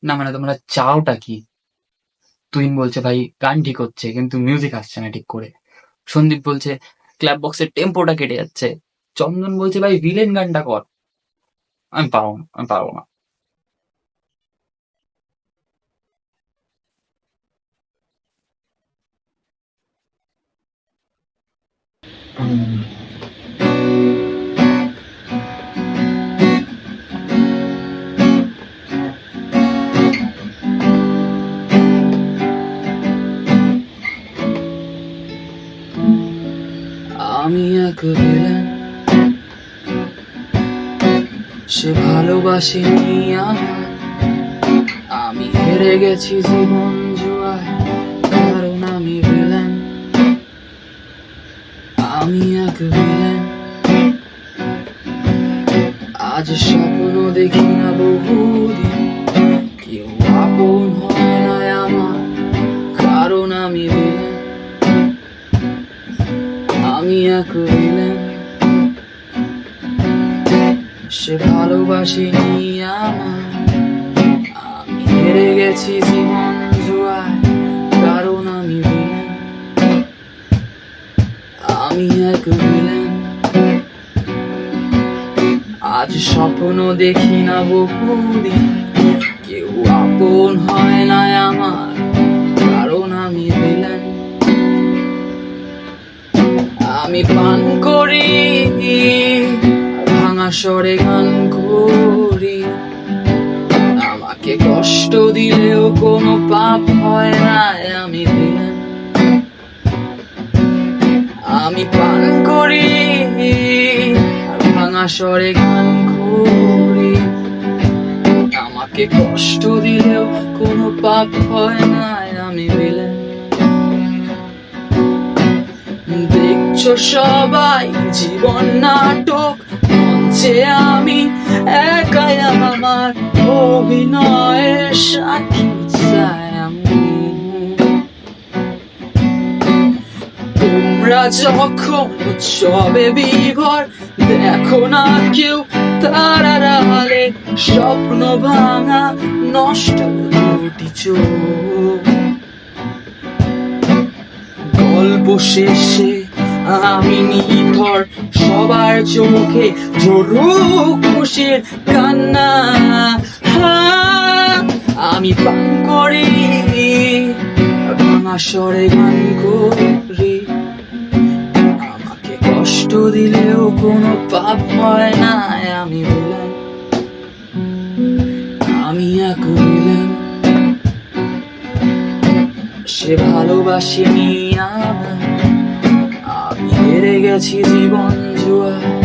না মানে তোমরা চাওটা কি? তুহিন বলছে ভাই গান ঠিক হচ্ছে কিন্তু মিউজিক আসছে না ঠিক করে। সন্দীপ বলছে ক্ল্যাপ বক্সের টেম্পোটা কেটে যাচ্ছে। চন্দন বলছে ভাই ভিলেন গানটা কর। আমি পারবো না। আমি এক ভিলেন, সে ভালোবাসেনি আমায়। আমি হেরে গেছি জীবন জুয়ায়, কারণ আমি ভিলেন। আমি এক ভিলেন, আজ স্বপ্ন দেখি না বহুদিন, কেউ আপন হয় না আমার, কারণ আমি ভিলেন। আমি এক ভিলেন, সে ভালোবাসেনি আমায়। আমি হেরে গেছি জীবন জুয়ায়, কারণ আমি ভিলেন। আমি এক ভিলেন, আজ স্বপ্ন দেখি না বহুদিন, কেউ আপন হয় না আমার, কারণ আমি ভিলেন। আমি পান করি, ভাঙা স্বরে গান করি, আমাকে কষ্ট দিলেও কোনো পাপ হয় না, আমি ভিলেন। আমি পান করি, ভাঙা স্বরে গান করি, আমাকে কষ্ট দিলেও কোনো পাপ হয় না, আমি ভিলেন। দেখছো সবাই জীবন নাটক, মঞ্চে আমি একাই আমার অভিনয়ের সাথী চাই আমি। তোমরা যখন উৎসবে বিভোর, দেখো না কেউ তারার আড়ালে স্বপ্ন ভাঙা নষ্ট দুটি চোখ। গল্প শেষে আমি নিথর, সবার চোখে ঝরুক খুশির কান্না। আমি পান করি, ভাঙা স্বরে গান করি, আমাকে কষ্ট দিলেও কোনো পাপ হয় না, আমি ভিলেন। আমি এক ভিলেন, সে ভালোবাসেনি আমায়। আমি হেরে গেছি জীবন জুয়ায়,